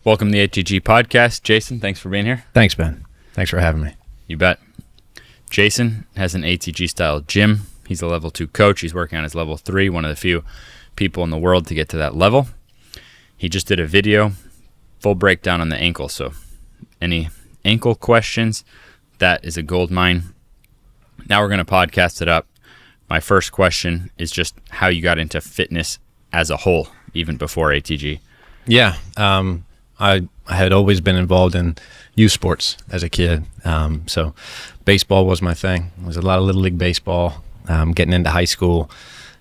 Welcome to the ATG podcast. Jason, thanks for being here. Thanks, Ben. Thanks for having me. You bet. Jason has an ATG Style Gym. He's a level 2 coach. He's working on his level 3, one of the few people in the world to get to that level. He just did a video, full breakdown on the ankle. So any ankle questions, that is a gold mine. Now we're going to podcast it up. My first question is just how you got into fitness as a whole, even before ATG. Yeah, I had always been involved in youth sports as a kid. So baseball was my thing. It was a lot of Little League baseball. Getting into high school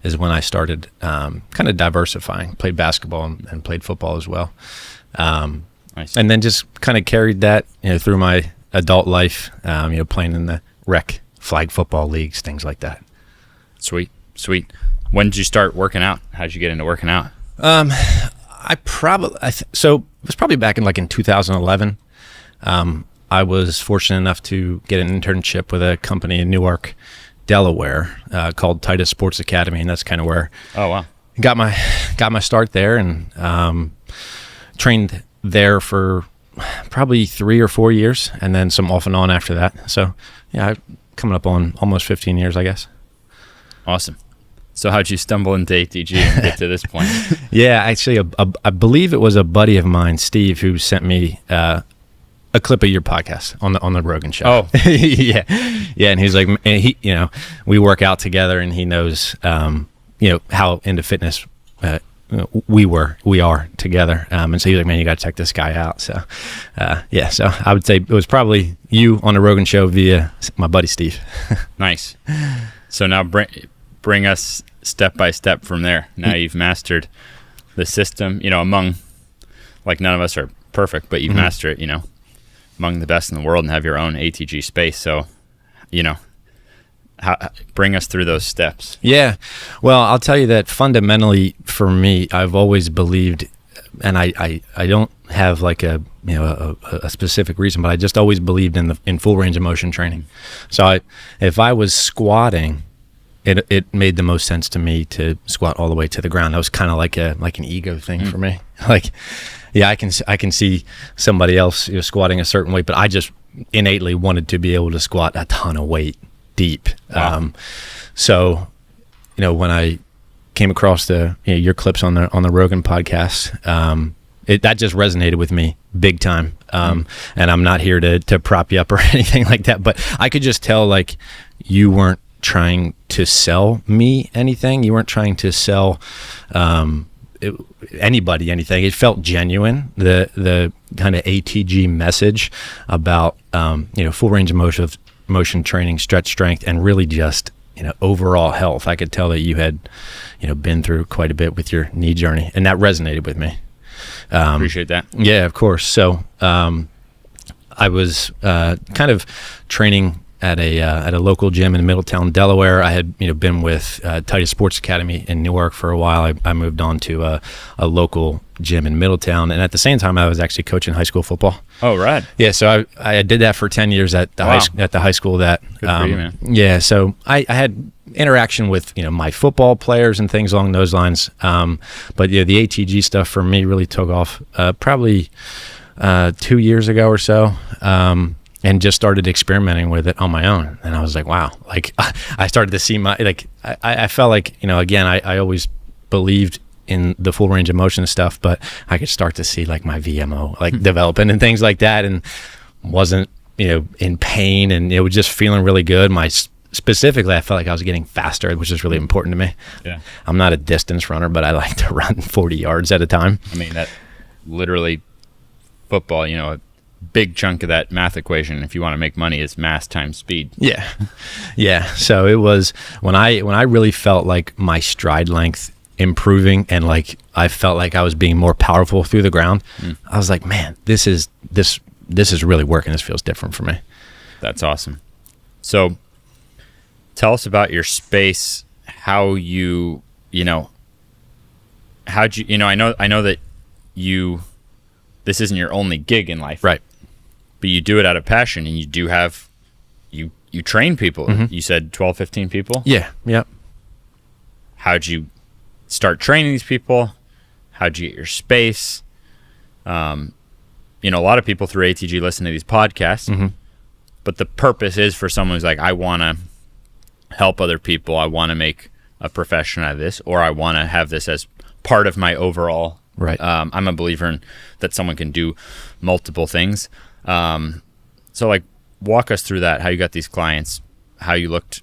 is when I started kind of diversifying. Played basketball and played football as well. Nice. And then just kind of carried that through my adult life, playing in the rec flag football leagues, things like that. Sweet. When did you start working out? How did you get into working out? So it was probably back in 2011. I was fortunate enough to get an internship with a company in Newark, Delaware, called Titus Sports Academy, and that's kind of where got my start there, and trained there for probably 3 or 4 years, and then some off and on after that. So yeah, coming up on almost 15 years, I guess. Awesome. So how'd you stumble into ATG and get to this point? Yeah, actually, I believe it was a buddy of mine, Steve, who sent me a clip of your podcast on the Rogan show. Oh, yeah, and he's like, and we work out together, and he knows, how into fitness we are together, and so he's like, man, you got to check this guy out. So, so I would say it was probably you on the Rogan show via my buddy Steve. Nice. So now bring us step by step from there. Now you've mastered the system, among, none of us are perfect, but you've mastered it, among the best in the world, and have your own ATG space. So, bring us through those steps. Yeah. Well, I'll tell you that fundamentally for me, I've always believed, and I don't have a specific reason, but I just always believed in full range of motion training. So if I was squatting, it made the most sense to me to squat all the way to the ground. That was kind of like an ego thing for me. I can see somebody else squatting a certain weight, but I just innately wanted to be able to squat a ton of weight deep. Wow. So when I came across your clips on the Rogan podcast, that just resonated with me big time. And I'm not here to prop you up or anything like that, but I could just tell you weren't trying to sell me anything. You weren't trying to sell anybody anything. It felt genuine. The kind of ATG message about full range of motion training, stretch strength, and really just overall health. I could tell that you had been through quite a bit with your knee journey, and that resonated with me. Appreciate that. Yeah, of course. So I was kind of training at a local gym in Middletown, Delaware. I had been with Titus Sports Academy in Newark for a while. I moved on to a local gym in Middletown, and at the same time, I was actually coaching high school football. Oh, right. Yeah, so I did that for 10 years at the high school. That good for you, man. Yeah, so I had interaction with my football players and things along those lines. But the ATG stuff for me really took off probably 2 years ago or so. And just started experimenting with it on my own. And I was like, wow, I started to see I felt again, I always believed in the full range of motion stuff, but I could start to see my VMO, developing and things like that, and wasn't, in pain, and it was just feeling really good. Specifically, I felt like I was getting faster, which is really important to me. Yeah. I'm not a distance runner, but I like to run 40 yards at a time. I mean, that literally football, a big chunk of that math equation, if you want to make money, is mass times speed. Yeah. So it was when I really felt like my stride length improving, and I felt like I was being more powerful through the ground. I was like, man, this is really working. This feels different for me. That's awesome. So tell us about your space, how how'd you, I know that this isn't your only gig in life. Right. But you do it out of passion, and you do have, you train people. You said 12, 15 people? Yeah. Yep. How'd you start training these people? How'd you get your space? a lot of people through ATG listen to these podcasts, but the purpose is for someone who's like, I want to help other people. I want to make a profession out of this, or I want to have this as part of my overall. Right. I'm a believer in that someone can do multiple things. So like, walk us through that, how you got these clients, how you looked,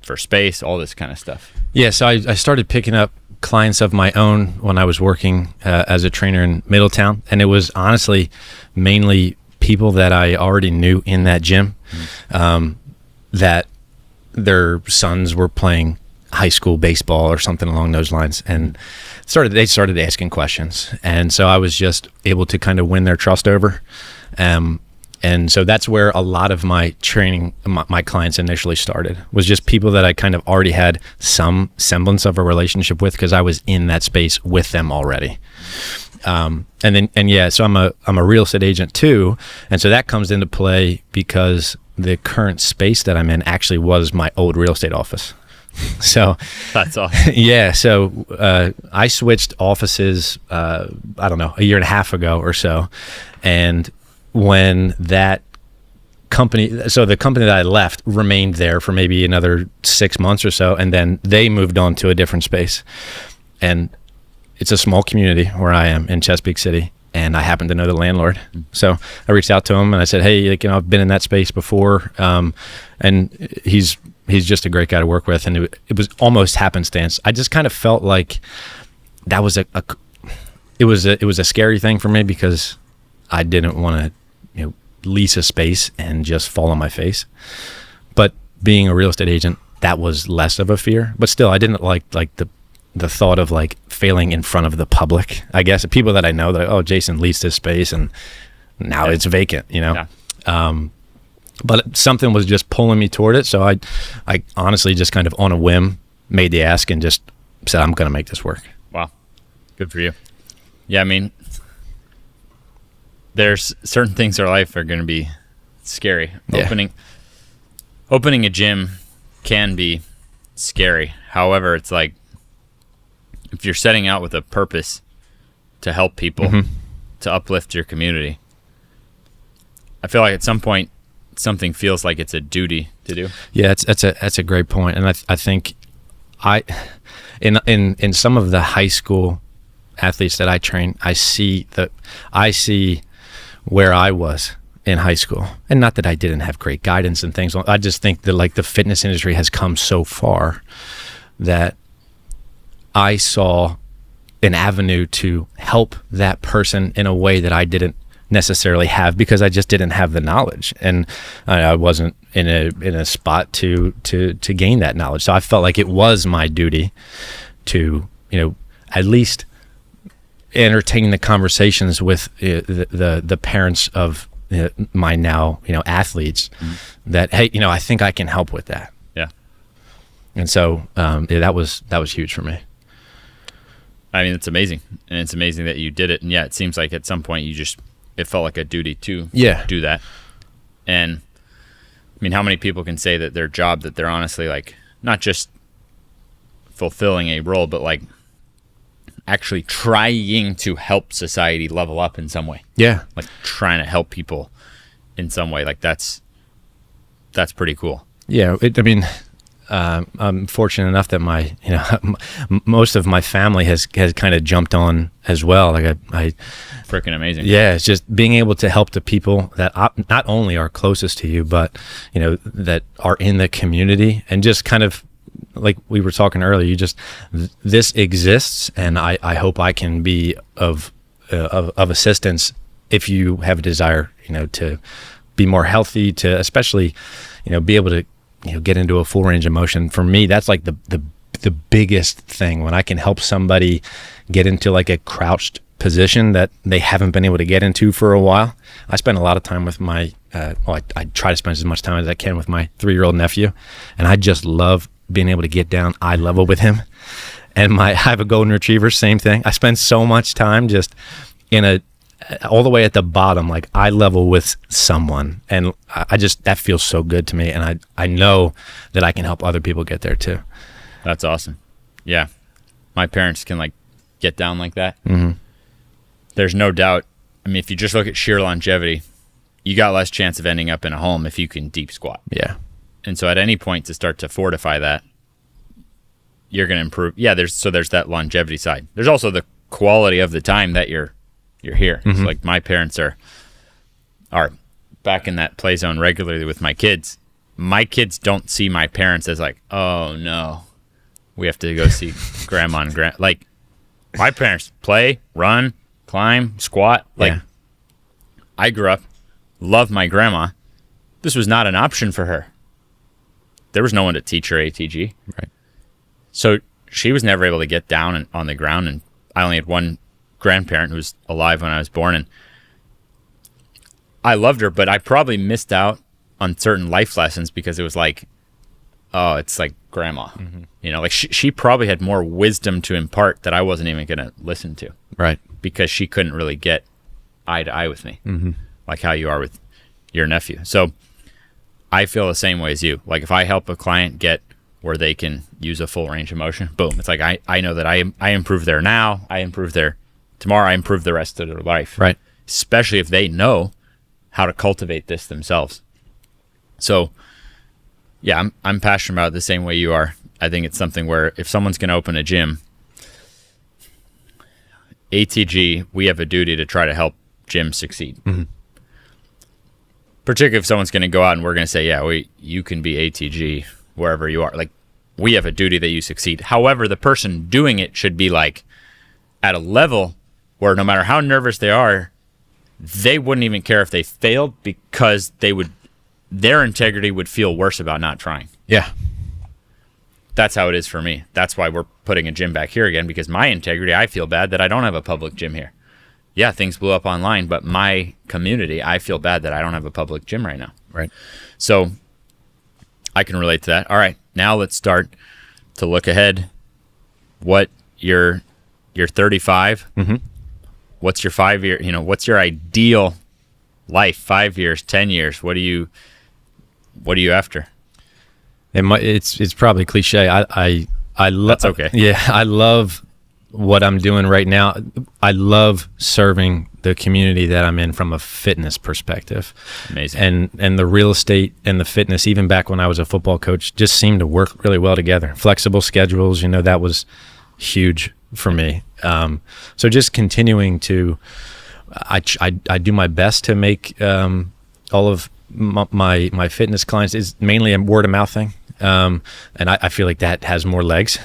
for space, all this kind of stuff. Yeah. So I started picking up clients of my own when I was working as a trainer in Middletown. And it was honestly mainly people that I already knew in that gym, that their sons were playing high school baseball or something along those lines, and they started asking questions. And so I was just able to kind of win their trust over. And so that's where a lot of my training, my clients initially started, was just people that I kind of already had some semblance of a relationship with, because I was in that space with them already. So I'm a real estate agent too. And so that comes into play because the current space that I'm in actually was my old real estate office. So that's awesome. Yeah. So I switched offices, I don't know, a year and a half ago or so. And when that company, so the company that I left remained there for maybe another 6 months or so, and then they moved on to a different space. And it's a small community where I am in Chesapeake City, and I happen to know the landlord. So I reached out to him and I said, hey, I've been in that space before, and he's just a great guy to work with. And it was almost happenstance. I just kind of felt like that was it was a scary thing for me, because I didn't want to lease a space and just fall on my face. But being a real estate agent, that was less of a fear. But still, I didn't like the thought of like failing in front of the public. I guess people that I know, that oh, Jason leased this space and now it's vacant, Yeah. But something was just pulling me toward it. So I honestly just kind of on a whim made the ask and just said, I'm going to make this work. Wow. Good for you. Yeah. I mean, there's certain things in our life are going to be scary. Yeah. Opening a gym can be scary. However, it's like, if you're setting out with a purpose to help people, to uplift your community, I feel like at some point something feels like it's a duty to do. Yeah, that's a great point. And I think in some of the high school athletes that I train, I see where I was in high school. And not that I didn't have great guidance and things. I just think that like the fitness industry has come so far that I saw an avenue to help that person in a way that I didn't necessarily have, because I just didn't have the knowledge, and I wasn't in a spot to gain that knowledge. So I felt like it was my duty to at least entertain the conversations with the parents of my now athletes, that hey, I think I can help with that. Yeah. And so that was huge for me. I mean, it's amazing, and it's amazing that you did it. And yeah, it seems like at some point it felt like a duty to do that. And I mean, how many people can say that their job, that they're honestly like not just fulfilling a role, but like actually trying to help society level up in some way. Yeah. Like trying to help people in some way. Like that's pretty cool. Yeah. I'm fortunate enough that my, most of my family has kind of jumped on as well. Like I freaking amazing. Yeah. It's just being able to help the people that not only are closest to you, but, that are in the community, and just kind of like we were talking earlier, this exists, and I hope I can be of assistance if you have a desire, to be more healthy, to especially, be able to, get into a full range of motion. For me, that's like the biggest thing, when I can help somebody get into like a crouched position that they haven't been able to get into for a while. I spend a lot of time with my, I try to spend as much time as I can with my 3-year-old nephew, and I just love being able to get down eye level with him. And I have a golden retriever, same thing. I spend so much time just all the way at the bottom, like eye level with someone. And that feels so good to me. And I know that I can help other people get there too. That's awesome. Yeah. My parents can like get down like that. Mm-hmm. There's no doubt I mean, if you just look at sheer longevity, you got less chance of ending up in a home if you can deep squat. Yeah. And so at any point to start to fortify that, you're going to improve. Yeah, there's that longevity side. There's also the quality of the time that you're here. So like my parents are back in that play zone regularly with my kids. My kids don't see my parents as like, oh no, we have to go see grandma and grand. Like my parents play, run, climb, squat. Like I grew up, love my grandma. This was not an option for her. There was no one to teach her ATG. Right. So she was never able to get down and on the ground. And I only had one grandparent who was alive when I was born. And I loved her, but I probably missed out on certain life lessons because it was like, oh, it's like grandma. You know, like she probably had more wisdom to impart that I wasn't even going to listen to. Right. Because she couldn't really get eye to eye with me, like how you are with your nephew. So I feel the same way as you. Like if I help a client get where they can use a full range of motion, boom. It's like I know that I improve there now, I improve there tomorrow, I improve the rest of their life. Right. Especially if they know how to cultivate this themselves. So yeah, I'm passionate about it the same way you are. I think it's something where if someone's going to open a gym, ATG, we have a duty to try to help gyms succeed. Particularly if someone's going to go out and we're going to say, yeah, you can be ATG wherever you are. Like we have a duty that you succeed. However, the person doing it should be like at a level where no matter how nervous they are, they wouldn't even care if they failed because their integrity would feel worse about not trying. Yeah. That's how it is for me. That's why we're putting a gym back here again, because my integrity, I feel bad that I don't have a public gym here. Yeah, things blew up online, but my community, I feel bad that I don't have a public gym right now. Right. So I can relate to that. All right, now let's start to look ahead. What you're 35. What's your 5 year, what's your ideal life? 5 years, 10 years. What are you after? It's probably cliche. I love. That's okay. Yeah, I love what I'm doing right now. I love serving the community that I'm in from a fitness perspective. Amazing. And the real estate and the fitness, even back when I was a football coach, just seemed to work really well together. Flexible schedules, that was huge for me. So just continuing to, I do my best to make all of my fitness clients is mainly a word of mouth thing. And I feel like that has more legs.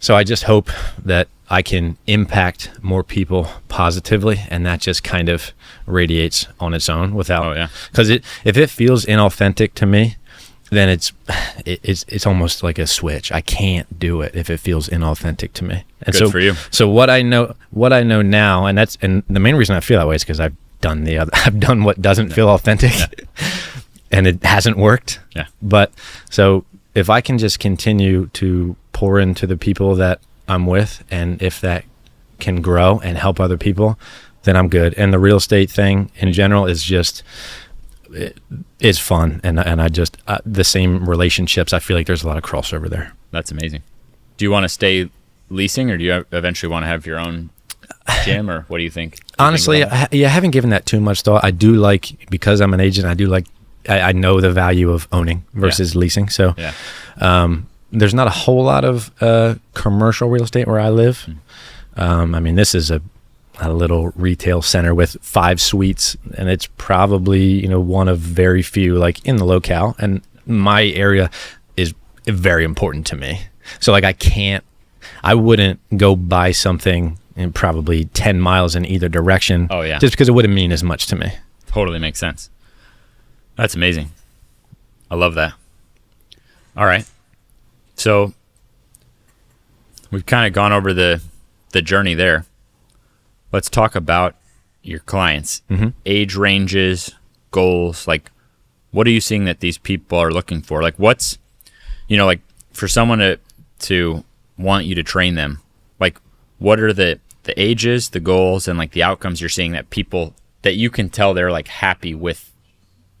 So I just hope that I can impact more people positively, and that just kind of radiates on its own without, because if it feels inauthentic to me, then it's almost like a switch. I can't do it if it feels inauthentic to me. And Good for you. So what I know now, and the main reason I feel that way is because I've done what doesn't feel authentic, and it hasn't worked. Yeah. But so if I can just continue to pour into the people that I'm with, and if that can grow and help other people, then I'm good. And the real estate thing in general is just, it's fun. And I just, the same relationships, I feel like there's a lot of crossover there. That's amazing. Do you want to stay leasing, or do you eventually want to have your own gym, or what do you think? Honestly, I haven't given that too much thought. I do like, because I'm an agent, I know the value of owning versus leasing. So there's not a whole lot of commercial real estate where I live. I mean, this is a little retail center with 5 suites, and it's probably, one of very few like in the locale. And my area is very important to me. So like I wouldn't go buy something in probably 10 miles in either direction. Oh yeah. Just because it wouldn't mean as much to me. Totally makes sense. That's amazing. I love that. All right. So we've kind of gone over the journey there. Let's talk about your clients, age ranges, goals. Like, what are you seeing that these people are looking for? Like, what's, like for someone to want you to train them, like what are the ages, the goals, and like the outcomes you're seeing that people, that you can tell they're like happy with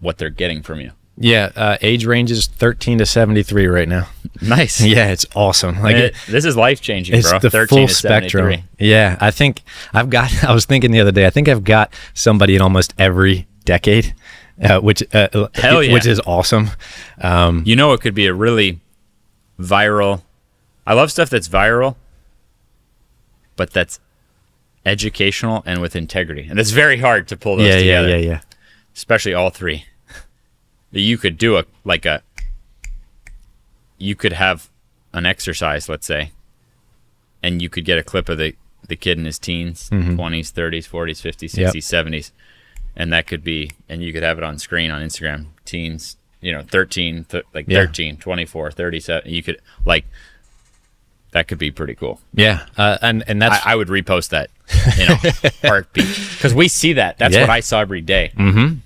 what they're getting from you? Yeah, age range is 13 to 73 right now. Nice. Yeah, it's awesome. Like this is life changing, it's bro. the 13 full to spectrum. 73. Yeah, I think I've got. I was thinking the other day. I think I've got somebody in almost every decade, which Hell yeah. which is awesome. You know, it could be a really viral. I love stuff that's viral, but that's educational and with integrity, and it's very hard to pull those together. Yeah. Especially all three. You could do you could have an exercise, let's say, and you could get a clip of the kid in his teens, 20s, 30s, 40s, 50s, 60s, 70s, and that could be, and you could have it on screen on Instagram, teens, 13, 13, 24, 37. You could, that could be pretty cool. Yeah, and that's I would repost that in a heartbeat, because we see that. That's what I saw every day. Mm-hmm.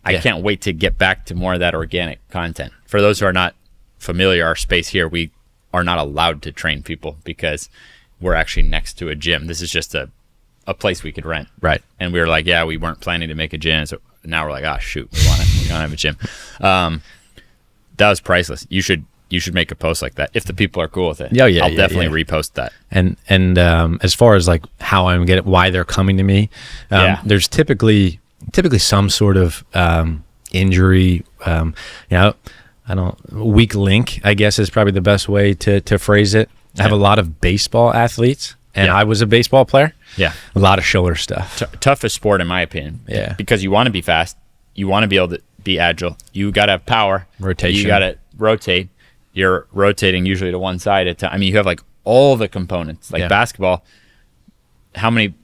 I can't wait to get back to more of that organic content. For those who are not familiar, our space here, we are not allowed to train people because we're actually next to a gym. This is just a place we could rent. Right. And we were like, we weren't planning to make a gym. So now we're like, shoot, we don't have a gym. That was priceless. You should make a post like that if the people are cool with it. I'll definitely repost that. And as far as like how I'm getting, why they're coming to me, there's typically some sort of injury, weak link, I guess is probably the best way to phrase it. I have a lot of baseball athletes, and I was a baseball player. Yeah. A lot of shoulder stuff. Toughest sport, in my opinion. Yeah. Because you want to be fast. You want to be able to be agile. You got to have power. Rotation. You got to rotate. You're rotating usually to one side at a time. I mean, you have like all the components. Like basketball, how many...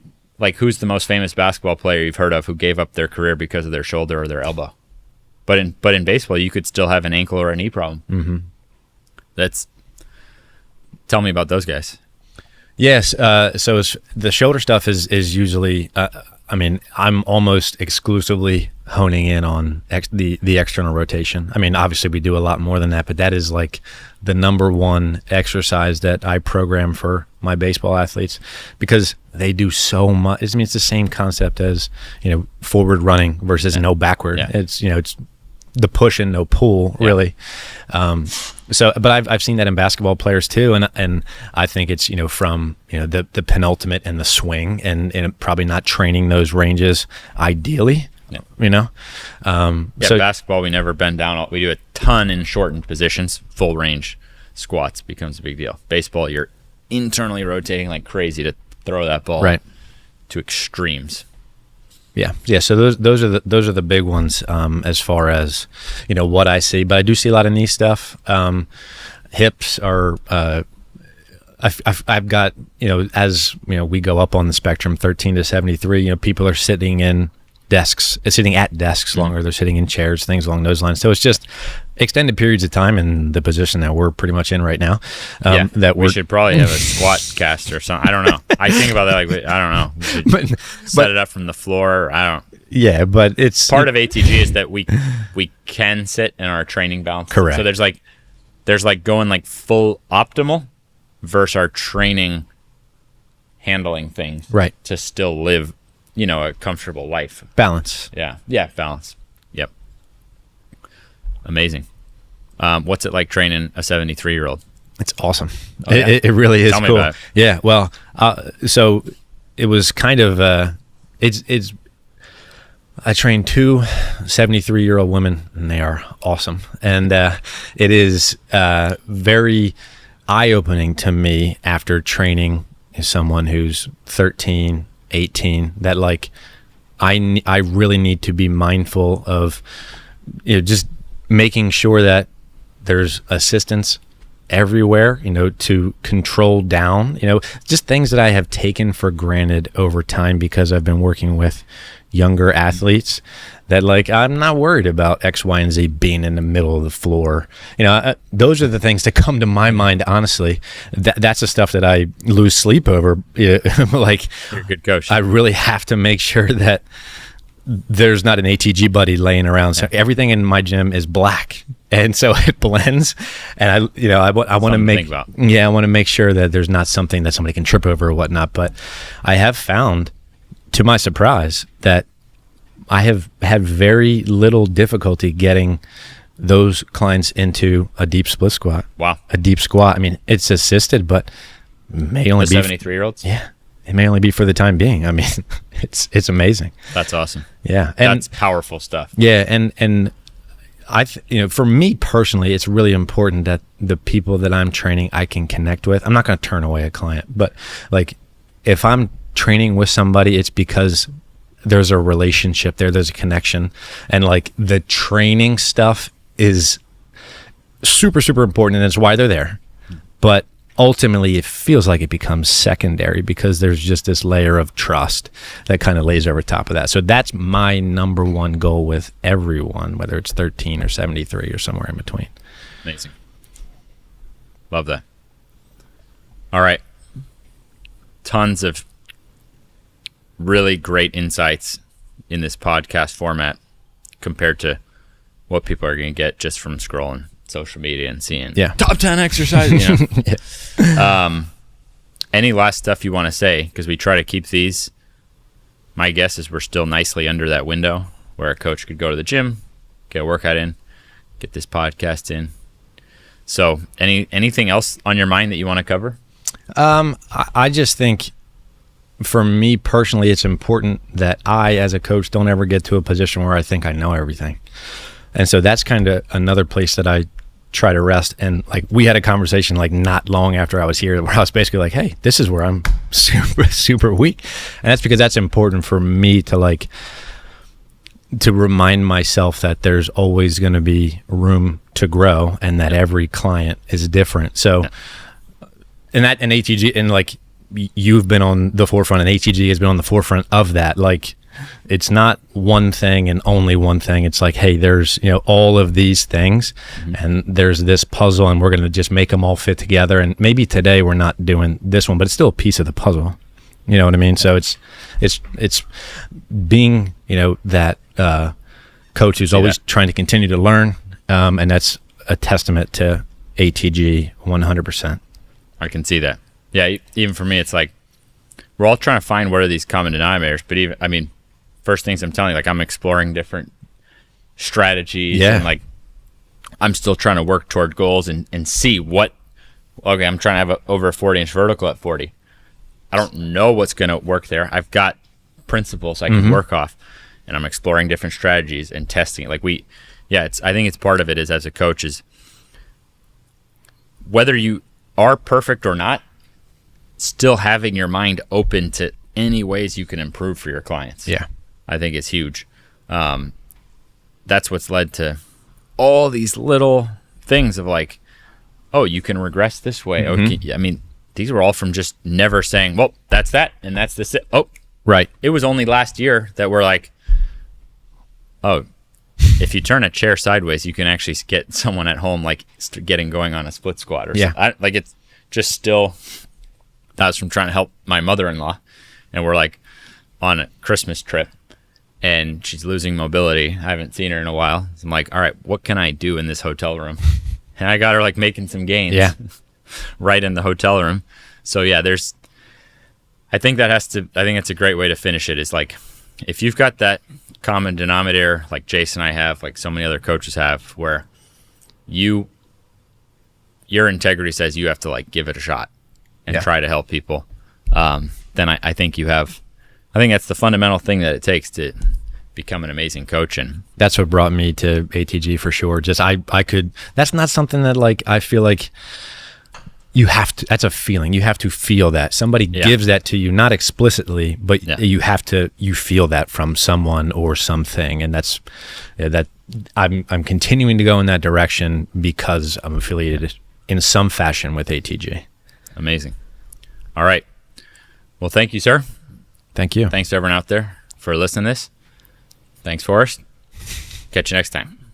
who's the most famous basketball player you've heard of who gave up their career because of their shoulder or their elbow? But in baseball, you could still have an ankle or a knee problem. Mm-hmm. Tell me about those guys. Yes. So the shoulder stuff is usually. I'm almost exclusively honing in on the external rotation. I mean, obviously we do a lot more than that, but that is like the number one exercise that I program for my baseball athletes because they do so much. I mean, it's the same concept as, forward running versus no backward. Yeah. It's the push and no pull really. But I've seen that in basketball players too. And I think it's, from, the penultimate and the swing and probably not training those ranges ideally. Yeah. So basketball, we never bend down. We do a ton in shortened positions. Full range squats becomes a big deal. Baseball, you're internally rotating like crazy to throw that ball to extremes. Yeah. So those are the big ones as far as what I see. But I do see a lot of knee stuff. Hips are. I've got as we go up on the spectrum, 13 to 73. People are sitting at desks longer. They're sitting in chairs, things along those lines. So it's just extended periods of time in the position that we're pretty much in right now. That we should probably have a squat cast or something. I don't know. I think about that I don't know. We should set it up from the floor. I don't. Yeah, but it's part of ATG is that we can sit in our training balance. Correct. So there's going full optimal versus our training handling things. Right. To still live a comfortable life. Balance. Yeah, balance. Yep. Amazing. What's it like training a 73-year-old? It's awesome. Oh, yeah? It really is. Tell me cool. About it. Yeah. Well, so it was kind of it's. I trained 2 73-year-old women, and they are awesome. And it is very eye-opening to me after training someone who's 13, 18, that I really need to be mindful of just making sure that there's assistance everywhere, to control down, just things that I have taken for granted over time because I've been working with younger athletes that I'm not worried about X, Y, and Z being in the middle of the floor. Those are the things that come to my mind, honestly. That's the stuff that I lose sleep over. You're a good coach. I really have to make sure that there's not an ATG buddy laying around. So everything in my gym is black. And so it blends. And I want to make sure that there's not something that somebody can trip over or whatnot. But I have found, to my surprise, that I have had very little difficulty getting those clients into a deep split squat. Wow. A deep squat. I mean, it's assisted, but may only be 73-year-olds. Yeah, it may only be for the time being. I mean, it's amazing. That's awesome. Yeah, and that's powerful stuff. Yeah, and for me personally, it's really important that the people that I'm training, I can connect with. I'm not going to turn away a client, but like if I'm training with somebody, it's because there's a relationship there, there's a connection, and like the training stuff is super, super important, and it's why they're there. But ultimately, it feels like it becomes secondary because there's just this layer of trust that kind of lays over top of that. So that's my number one goal with everyone, whether it's 13 or 73 or somewhere in between. Amazing. Love that. All right. Tons of really great insights in this podcast format compared to what people are going to get just from scrolling social media and seeing top 10 exercises. Any last stuff you want to say? Because we try to keep these. My guess is we're still nicely under that window where a coach could go to the gym, get a workout in, get this podcast in. So anything else on your mind that you want to cover? I just think for me personally, it's important that I, as a coach, don't ever get to a position where I think I know everything. And so that's kind of another place that I try to rest. And like we had a conversation like not long after I was here where I was basically like, hey, this is where I'm super, super weak. And that's because that's important for me to remind myself that there's always going to be room to grow and that every client is different. So, and ATG, and like you've been on the forefront and ATG has been on the forefront of that. Like, it's not one thing and only one thing. It's like, hey, there's, all of these things and there's this puzzle and we're going to just make them all fit together. And maybe today we're not doing this one, but it's still a piece of the puzzle. You know what I mean? So it's being, that coach who's always trying to continue to learn. And that's a testament to ATG 100%. I can see that. Yeah. Even for me, it's like, we're all trying to find what are these common denominators, but first things I'm telling you, like I'm exploring different strategies and like I'm still trying to work toward goals and see I'm trying to have over a 40-inch vertical at 40. I don't know what's going to work there. I've got principles I can work off and I'm exploring different strategies and testing it. Like I think it's part of it is as a coach is whether you are perfect or not, still having your mind open to any ways you can improve for your clients. Yeah. I think it's huge. That's what's led to all these little things of like, oh, you can regress this way. Okay. These were all from just never saying, well, that's that. And that's this. Oh, right. It was only last year that we're like, oh, if you turn a chair sideways, you can actually get someone at home, like getting going on a split squat or something. It's just still, that was from trying to help my mother-in-law. And we're like on a Christmas trip. And she's losing mobility. I haven't seen her in a while. So I'm like, all right, what can I do in this hotel room? And I got her like making some gains right in the hotel room. So yeah, I think it's a great way to finish it is like, if you've got that common denominator, like Jason and I have, like so many other coaches have, where your integrity says you have to like give it a shot and try to help people, then I think I think that's the fundamental thing that it takes to become an amazing coach. And that's what brought me to ATG for sure. Just that's not something that like, I feel like you have to, that's a feeling. You have to feel that. Somebody gives that to you, not explicitly, but you feel that from someone or something. And that's, that I'm continuing to go in that direction because I'm affiliated in some fashion with ATG. Amazing. All right. Well, thank you, sir. Thank you. Thanks to everyone out there for listening to this. Thanks, Forrest. Catch you next time.